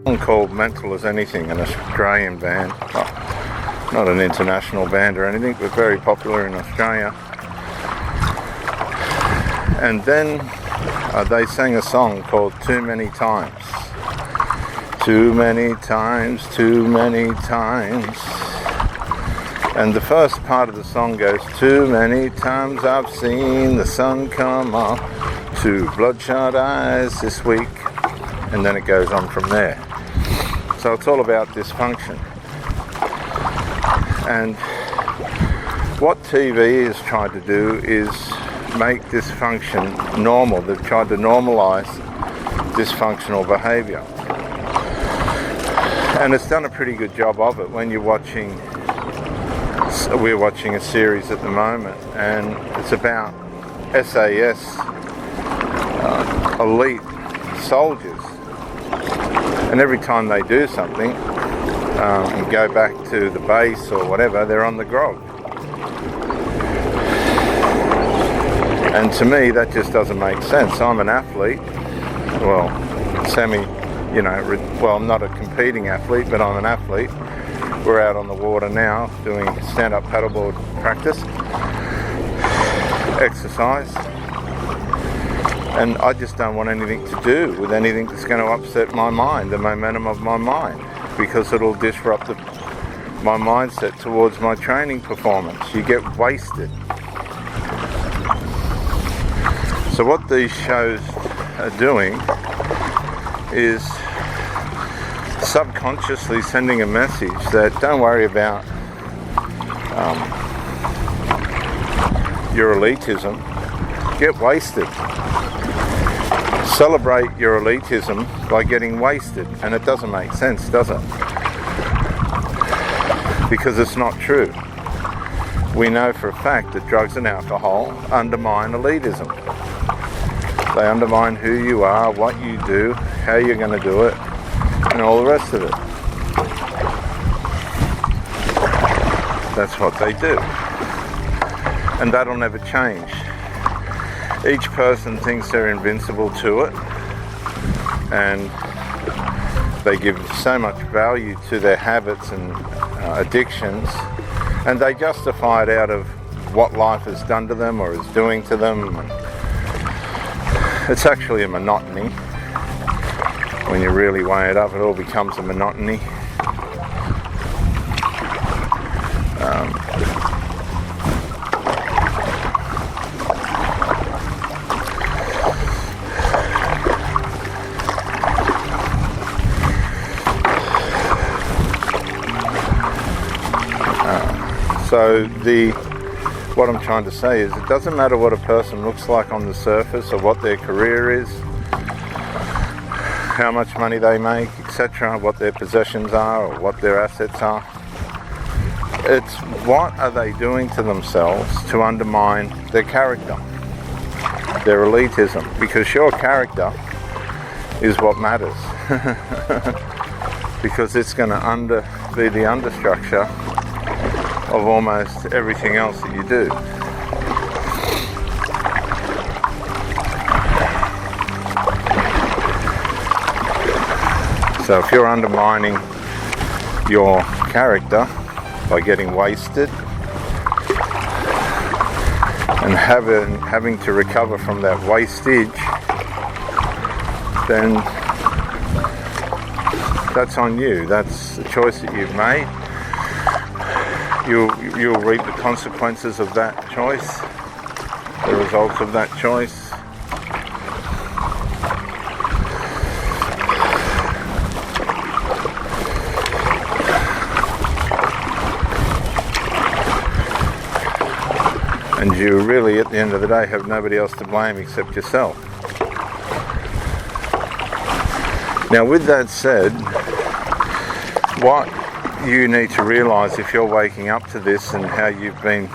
One called Mental as Anything, an Australian band, not an international band or anything, but very popular in Australia. And then they sang a song called Too Many Times. Too many times, too many times. And the first part of the song goes, too many times I've seen the sun come up, 2 bloodshot eyes this week. And then it goes on from there. So it's all about dysfunction. And what TV has tried to do is make dysfunction normal. They've tried to normalize dysfunctional behavior. And it's done a pretty good job of it. When we're watching a series at the moment, and it's about SAS, elite soldiers. And every time they do something, and go back to the base or whatever, they're on the grog. And to me, that just doesn't make sense. I'm an athlete, well, I'm not a competing athlete, but I'm an athlete. We're out on the water now doing stand-up paddleboard practice, exercise. And I just don't want anything to do with anything that's going to upset my mind, the momentum of my mind, because it'll disrupt my mindset towards my training performance. You get wasted. So what these shows are doing is subconsciously sending a message that don't worry about your elitism, get wasted. Celebrate your elitism by getting wasted, and it doesn't make sense, does it? Because it's not true. We know for a fact that drugs and alcohol undermine elitism. They undermine who you are, what you do, how you're going to do it, and all the rest of it. That's what they do. And that'll never change. Each person thinks they're invincible to it, and they give so much value to their habits and addictions, and they justify it out of what life has done to them or is doing to them. And it's actually a monotony. When you really weigh it up, it all becomes a monotony. So what I'm trying to say is it doesn't matter what a person looks like on the surface or what their career is, how much money they make, etc., what their possessions are or what their assets are. It's what are they doing to themselves to undermine their character, their elitism, because your character is what matters. Because it's going to be the understructure of almost everything else that you do. So if you're undermining your character by getting wasted and having to recover from that wastage, then that's on you. That's the choice that you've made. You'll reap the consequences of that choice, the results of that choice. And you really, at the end of the day, have nobody else to blame except yourself. Now, with that said, what you need to realise if you're waking up to this and how you've been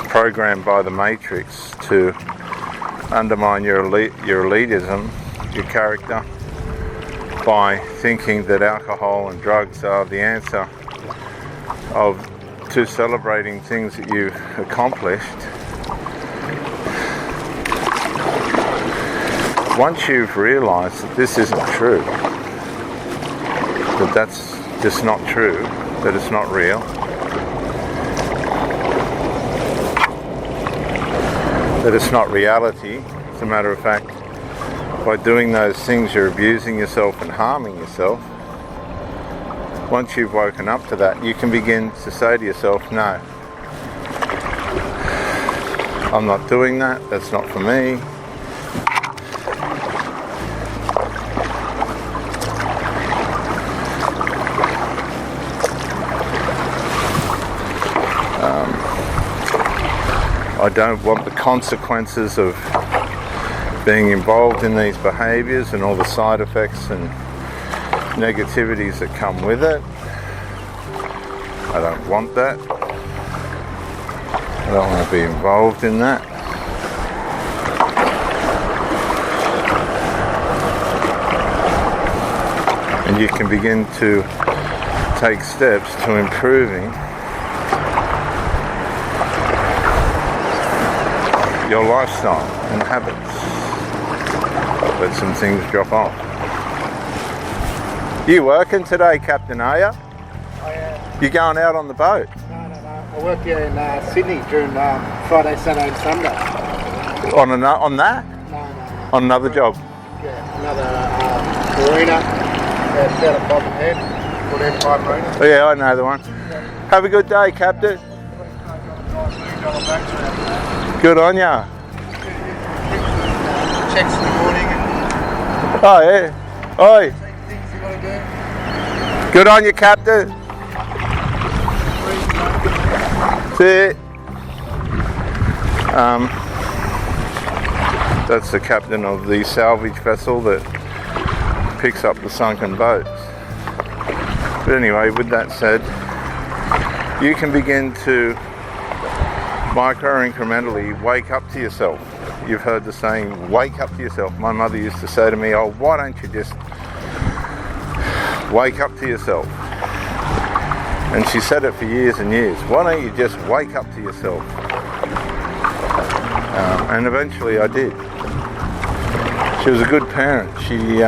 programmed by the Matrix to undermine your elitism, your character, by thinking that alcohol and drugs are the answer to celebrating things that you've accomplished, once you've realised that this isn't true, that that's just not true, that it's not real, that it's not reality, as a matter of fact, by doing those things you're abusing yourself and harming yourself. Once you've woken up to that, you can begin to say to yourself, no, I'm not doing that, that's not for me. I don't want the consequences of being involved in these behaviours and all the side effects and negativities that come with it. I don't want that. I don't want to be involved in that. And you can begin to take steps to improving your lifestyle and habits. Let some things drop off. You working today, Captain, are you? I am. You going out on the boat? No. I work here in Sydney during Friday, Saturday and Sunday. On that? No. On another job? Yeah, another marina. Yeah, down at Bottom Head. Called Empire Marina. Oh, yeah, I know the one. Have a good day, Captain. Good on ya. Checks in the morning and Oh, yeah. Oi. things you got to do. Good on you, Captain. See it. That's the captain of the salvage vessel that picks up the sunken boats. But anyway, with that said, you can begin to micro-incrementally wake up to yourself. You've heard the saying, wake up to yourself. My mother used to say to me, oh, why don't you just wake up to yourself? And she said it for years and years. Why don't you just wake up to yourself? And eventually I did. She was a good parent. She,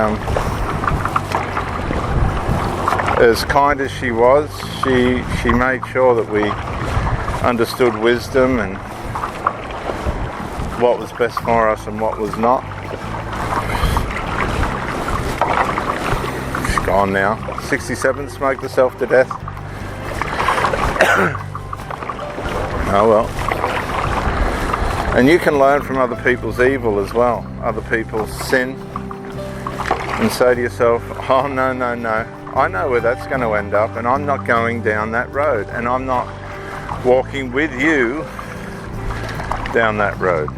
as kind as she was, she made sure that we understood wisdom and what was best for us and what was not. She's gone now. 67, smoked herself to death. Oh well. And you can learn from other people's evil as well, other people's sin, and say to yourself, oh no, I know where that's going to end up, and I'm not going down that road, and I'm not walking with you down that road.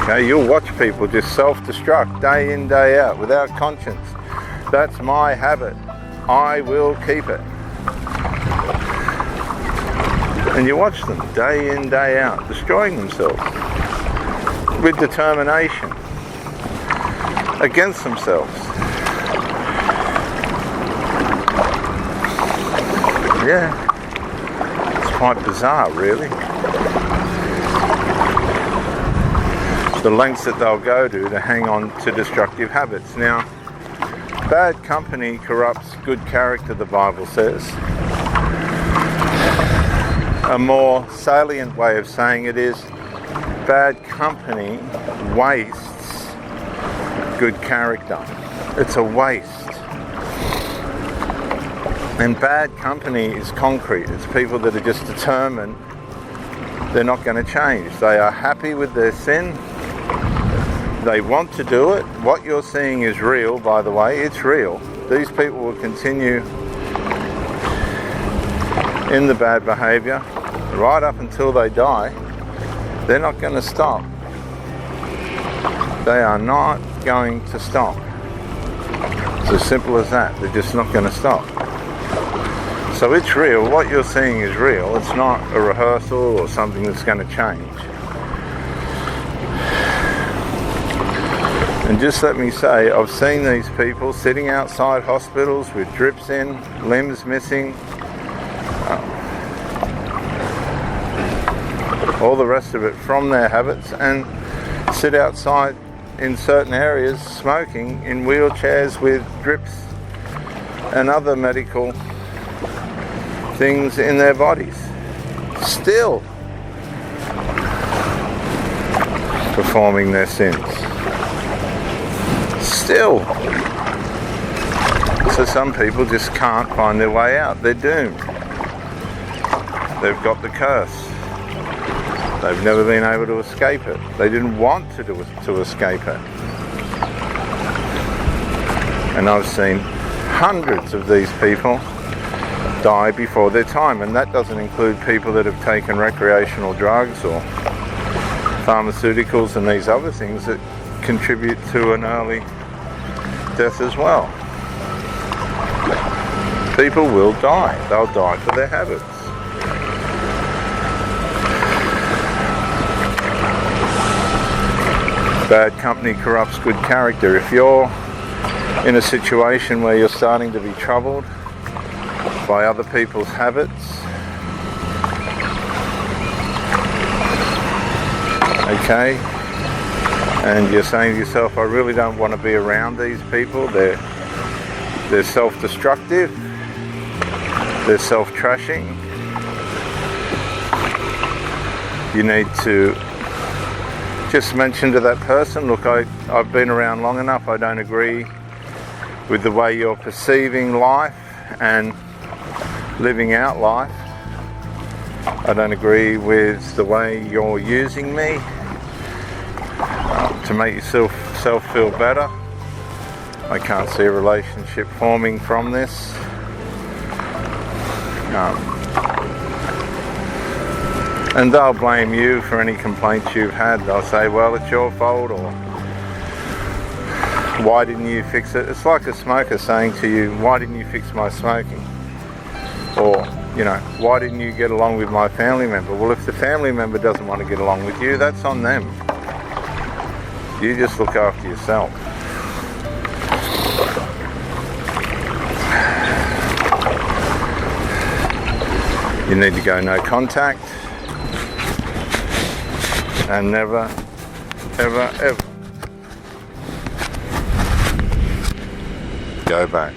Okay, you'll watch people just self-destruct day in, day out, without conscience. That's my habit. I will keep it. And you watch them day in, day out, destroying themselves with determination against themselves. Yeah, it's quite bizarre, really. The lengths that they'll go to hang on to destructive habits. Now, bad company corrupts good character, the Bible says. A more salient way of saying it is, bad company wastes good character. It's a waste. And bad company is concrete. It's people that are just determined they're not going to change. They are happy with their sin. They want to do it. What you're seeing is real, by the way. It's real. These people will continue in the bad behavior right up until they die. They're not going to stop. They are not going to stop. It's as simple as that. They're just not going to stop. So it's real. What you're seeing is real. It's not a rehearsal or something that's going to change. And just let me say, I've seen these people sitting outside hospitals with drips in, limbs missing. all the rest of it from their habits, and sit outside in certain areas smoking in wheelchairs with drips and other medical things in their bodies, still performing their sins. Still. So some people just can't find their way out. They're doomed. They've got the curse. They've never been able to escape it. They didn't want to escape it. And I've seen hundreds of these people die before their time, and that doesn't include people that have taken recreational drugs or pharmaceuticals and these other things that contribute to an early death as well. People will die. They'll die for their habits. Bad company corrupts good character. If you're in a situation where you're starting to be troubled by other people's habits, okay, and you're saying to yourself, I really don't want to be around these people, they're self-destructive, they're self-trashing, you need to just mention to that person, look, I've been around long enough, I don't agree with the way you're perceiving life and living out life. I don't agree with the way you're using me to make yourself feel better. I can't see a relationship forming from this. And they'll blame you for any complaints you've had. They'll say, well, it's your fault, or why didn't you fix it? It's like a smoker saying to you, why didn't you fix my smoking? Or, you know, why didn't you get along with my family member? Well, if the family member doesn't want to get along with you, that's on them. You just look after yourself. You need to go no contact. And never, ever, ever go back.